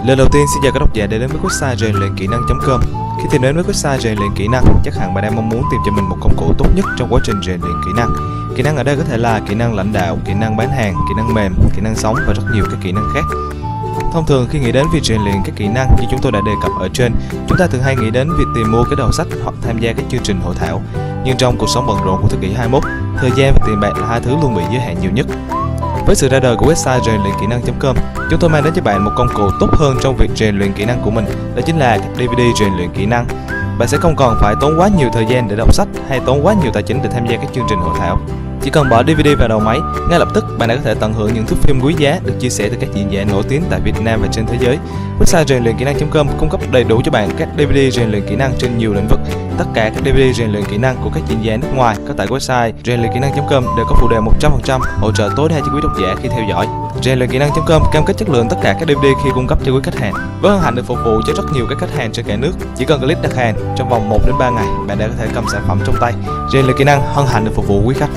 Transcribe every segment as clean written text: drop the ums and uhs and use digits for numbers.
Lời đầu tiên xin chào các độc giả đã đến với website rèn luyện kỹ năng.com. Khi tìm đến với website rèn luyện kỹ năng, chắc hẳn bạn đang mong muốn tìm cho mình một công cụ tốt nhất trong quá trình rèn luyện kỹ năng. Kỹ năng ở đây có thể là kỹ năng lãnh đạo, kỹ năng bán hàng, kỹ năng mềm, kỹ năng sống và rất nhiều các kỹ năng khác. Thông thường khi nghĩ đến việc rèn luyện các kỹ năng như chúng tôi đã đề cập ở trên, chúng ta thường hay nghĩ đến việc tìm mua cái đầu sách hoặc tham gia các chương trình hội thảo. Nhưng trong cuộc sống bận rộn của thế kỷ 21, thời gian và tiền bạc là hai thứ luôn bị giới hạn nhiều nhất. Với sự ra đời của website rèn luyện kỹ năng.com, chúng tôi mang đến cho bạn một công cụ tốt hơn trong việc rèn luyện kỹ năng của mình, đó chính là các DVD rèn luyện kỹ năng. Bạn sẽ không còn phải tốn quá nhiều thời gian để đọc sách hay tốn quá nhiều tài chính để tham gia các chương trình hội thảo. Chỉ cần bỏ DVD vào đầu máy, ngay lập tức bạn đã có thể tận hưởng những thước phim quý giá được chia sẻ từ các diễn giả nổi tiếng tại Việt Nam và trên thế giới. Website rèn luyện kỹ năng.com cung cấp đầy đủ cho bạn các DVD rèn luyện kỹ năng trên nhiều lĩnh vực. Tất cả các DVD rèn luyện kỹ năng của các diễn giả nước ngoài có tại website rèn luyện kỹ năng.com đều có phụ đề 100%, hỗ trợ tối đa cho quý độc giả khi theo dõi. Rèn luyện kỹ năng.com cam kết chất lượng tất cả các DVD khi cung cấp cho quý khách hàng. Với hân hạnh được phục vụ cho rất nhiều các khách hàng trên cả nước. Chỉ cần click đặt hàng, trong vòng 1 đến 3 ngày, bạn đã có thể cầm sản phẩm trong tay. Rèn luyện kỹ năng hân hạnh được phục vụ quý khách.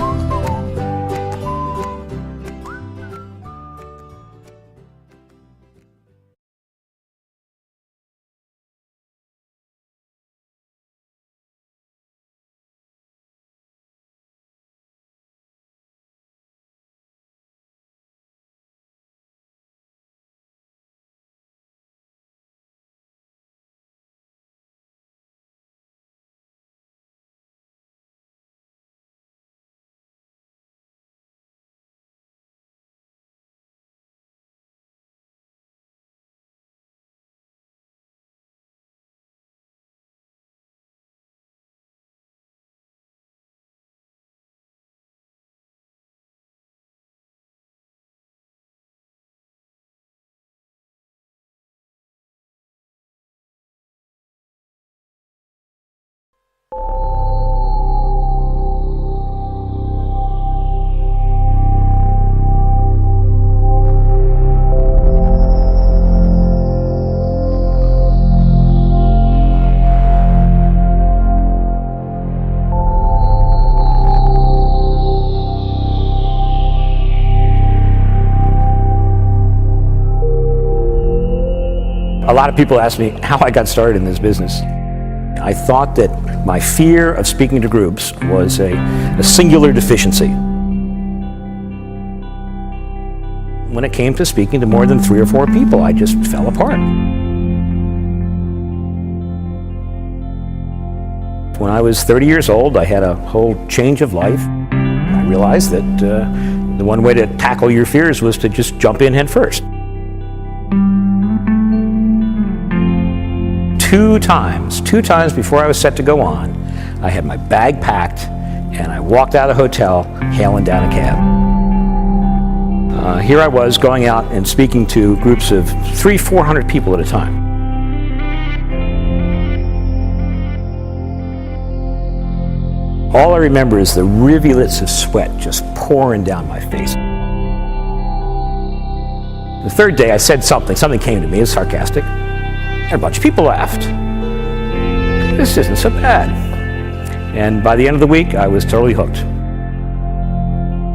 A lot of people ask me how I got started in this business. I thought that my fear of speaking to groups was a singular deficiency. When it came to speaking to more than 3 or 4 people, I just fell apart. When I was 30 years old, I had a whole change of life. I realized that the one way to tackle your fears was to just jump in head first. Two times before I was set to go on, I had my bag packed and I walked out of the hotel hailing down a cab. Here I was going out and speaking to groups of 300-400 people at a time. All I remember is the rivulets of sweat just pouring down my face. The third day I said something came to me, it was sarcastic. And a bunch of people laughed. This isn't so bad. And by the end of the week, I was totally hooked.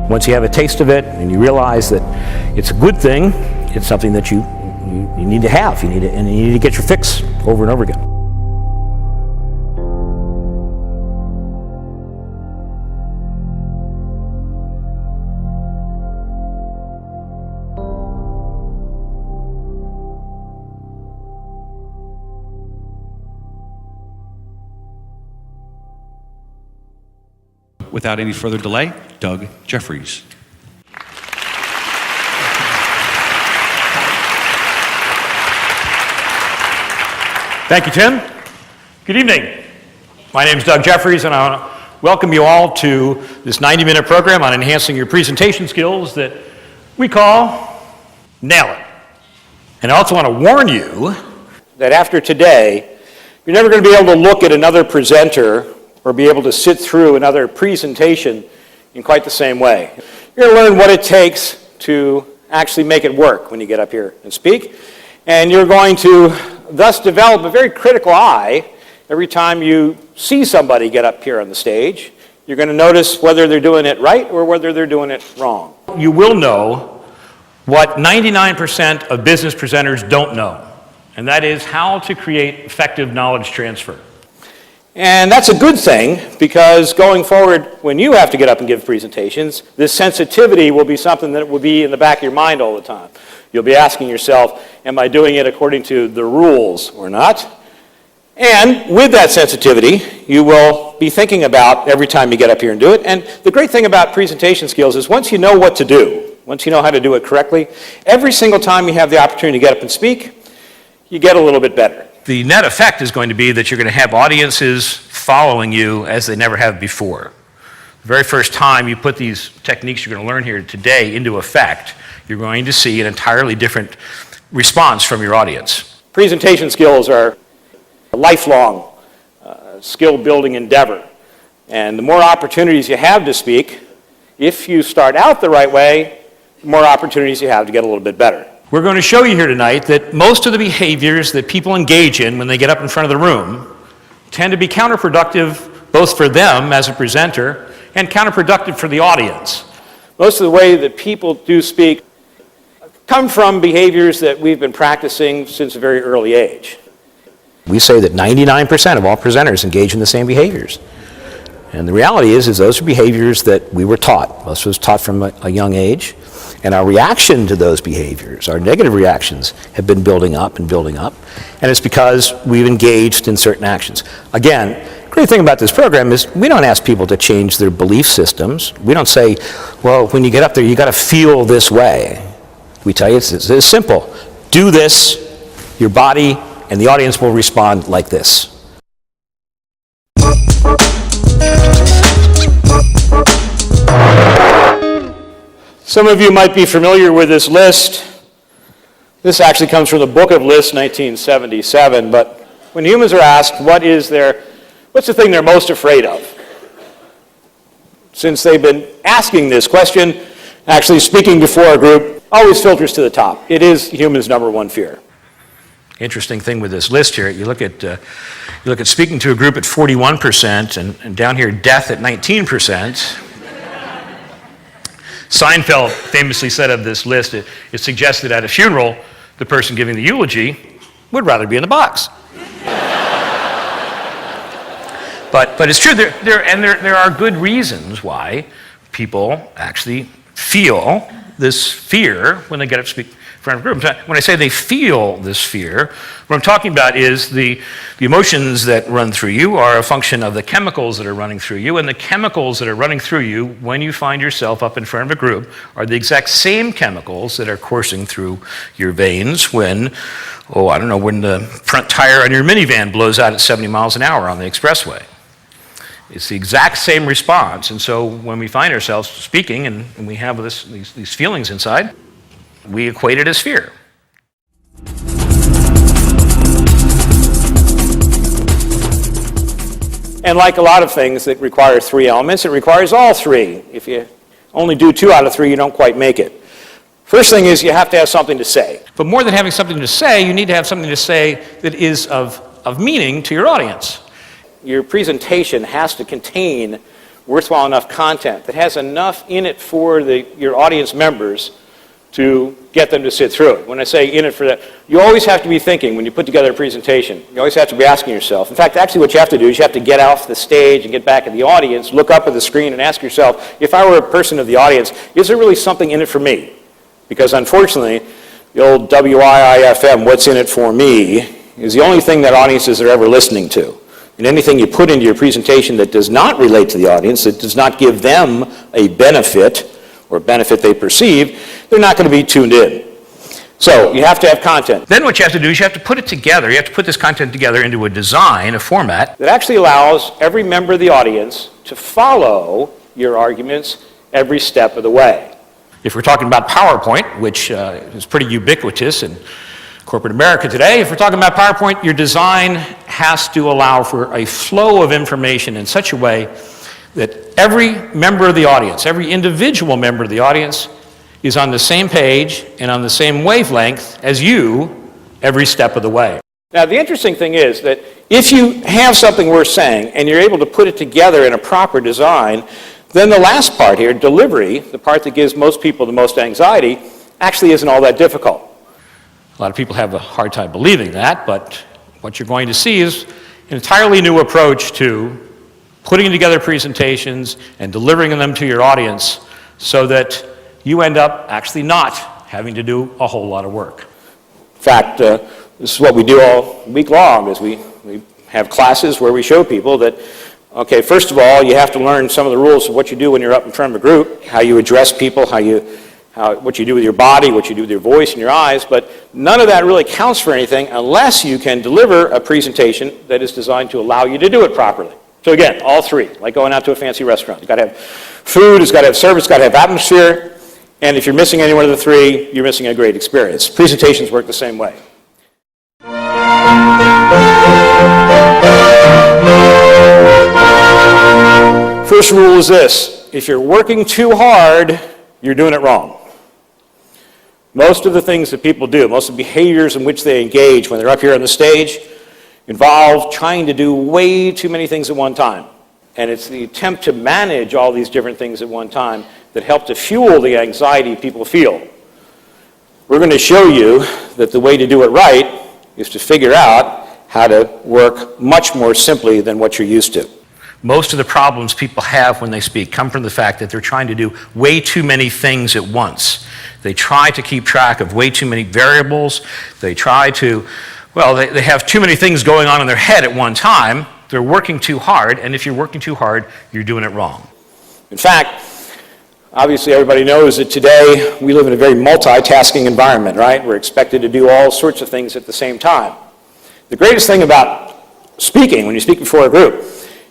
Once you have a taste of it and you realize that it's a good thing, it's something that you need to have. You need to get your fix over and over again. Without any further delay, Doug Jeffries. Thank you, Tim. Good evening. My name is Doug Jeffries, and I want to welcome you all to this 90-minute program on enhancing your presentation skills that we call Nail It. And I also want to warn you that after today, you're never going to be able to look at another presenter or be able to sit through another presentation in quite the same way. You're going to learn what it takes to actually make it work when you get up here and speak, and you're going to thus develop a very critical eye every time you see somebody get up here on the stage. You're going to notice whether they're doing it right or whether they're doing it wrong. You will know what 99% of business presenters don't know. and that is how to create effective knowledge transfer. And that's a good thing, because going forward, when you have to get up and give presentations, this sensitivity will be something that will be in the back of your mind all the time. You'll be asking yourself, am I doing it according to the rules or not? And with that sensitivity, you will be thinking about every time you get up here and do it. And the great thing about presentation skills is once you know what to do, once you know how to do it correctly, every single time you have the opportunity to get up and speak, you get a little bit better. The net effect is going to be that you're going to have audiences following you as they never have before. The very first time you put these techniques you're going to learn here today into effect, you're going to see an entirely different response from your audience. Presentation skills are a lifelong skill-building endeavor. And the more opportunities you have to speak, if you start out the right way, the more opportunities you have to get a little bit better. We're going to show you here tonight that most of the behaviors that people engage in when they get up in front of the room tend to be counterproductive both for them as a presenter and counterproductive for the audience. Most of the way that people do speak come from behaviors that we've been practicing since a very early age. We say that 99% of all presenters engage in the same behaviors. And the reality is those are behaviors that we were taught. Most of us taught from a young age. And our reaction to those behaviors, our negative reactions, have been building up and building up. And it's because we've engaged in certain actions. Again, the great thing about this program is we don't ask people to change their belief systems. We don't say, well, when you get up there, you got to feel this way. We tell you it's simple. Do this, your body and the audience will respond like this. Some of you might be familiar with this list. This actually comes from the Book of Lists, 1977. But when humans are asked what's the thing they're most afraid of? Since they've been asking this question, actually speaking before a group always filters to the top. It is humans' number one fear. Interesting thing with this list here, you look at speaking to a group at 41%, and down here death at 19%. Seinfeld famously said of this list, it suggests that at a funeral, the person giving the eulogy would rather be in the box. But it's true, there are good reasons why people actually feel this fear when they get up to speak in front of a group. When I say they feel this fear, what I'm talking about is the emotions that run through you are a function of the chemicals that are running through you, and the chemicals that are running through you when you find yourself up in front of a group are the exact same chemicals that are coursing through your veins when the front tire on your minivan blows out at 70 miles an hour on the expressway. It's the exact same response, and so when we find ourselves speaking and we have these feelings inside, we equate it as fear. And like a lot of things that require three elements, it requires all three. If you only do 2 out of 3, you don't quite make it. First thing is you have to have something to say. But more than having something to say, you need to have something to say that is of meaning to your audience. Your presentation has to contain worthwhile enough content that has enough in it for your audience members to get them to sit through it. When I say in it for that, you always have to be thinking when you put together a presentation. You always have to be asking yourself. In fact, actually what you have to do is you have to get off the stage and get back at the audience, look up at the screen and ask yourself, if I were a person of the audience, is there really something in it for me? Because unfortunately, the old WIIFM, what's in it for me, is the only thing that audiences are ever listening to. And anything you put into your presentation that does not relate to the audience, that does not give them a benefit or benefit they perceive, they're not going to be tuned in. So you have to have content. Then what you have to do is you have to put it together. You have to put this content together into a design, a format that actually allows every member of the audience to follow your arguments every step of the way. If we're talking about PowerPoint, which is pretty ubiquitous in corporate America today, if we're talking about PowerPoint, your design has to allow for a flow of information in such a way that every member of the audience, every individual member of the audience is on the same page and on the same wavelength as you every step of the way. Now, the interesting thing is that if you have something worth saying and you're able to put it together in a proper design, then the last part here, delivery, the part that gives most people the most anxiety, actually isn't all that difficult. A lot of people have a hard time believing that, but what you're going to see is an entirely new approach to putting together presentations and delivering them to your audience so that you end up actually not having to do a whole lot of work. In fact, this is what we do all week long, is we have classes where we show people that, okay, first of all, you have to learn some of the rules of what you do when you're up in front of a group, how you address people, what you do with your body, what you do with your voice and your eyes, but none of that really counts for anything unless you can deliver a presentation that is designed to allow you to do it properly. So again, all three, like going out to a fancy restaurant. You've got to have food, it's got to have service, it's got to have atmosphere, and if you're missing any one of the three, you're missing a great experience. Presentations work the same way. First rule is this: if you're working too hard, you're doing it wrong. Most of the things that people do, most of the behaviors in which they engage when they're up here on the stage, involve trying to do way too many things at one time. And it's the attempt to manage all these different things at one time that help to fuel the anxiety people feel. We're going to show you that the way to do it right is to figure out how to work much more simply than what you're used to. Most of the problems people have when they speak come from the fact that they're trying to do way too many things at once. They try to keep track of way too many variables. They try to, well, they have too many things going on in their head at one time. They're working too hard, and if you're working too hard, you're doing it wrong. In fact, obviously everybody knows that today we live in a very multitasking environment, right? We're expected to do all sorts of things at the same time. The greatest thing about speaking, when you speak before a group,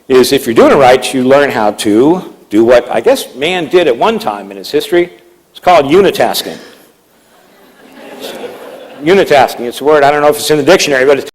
is if you're doing it right, you learn how to do what I guess man did at one time in his history. It's called unitasking. Unitasking, it's a word, I don't know if it's in the dictionary, but it's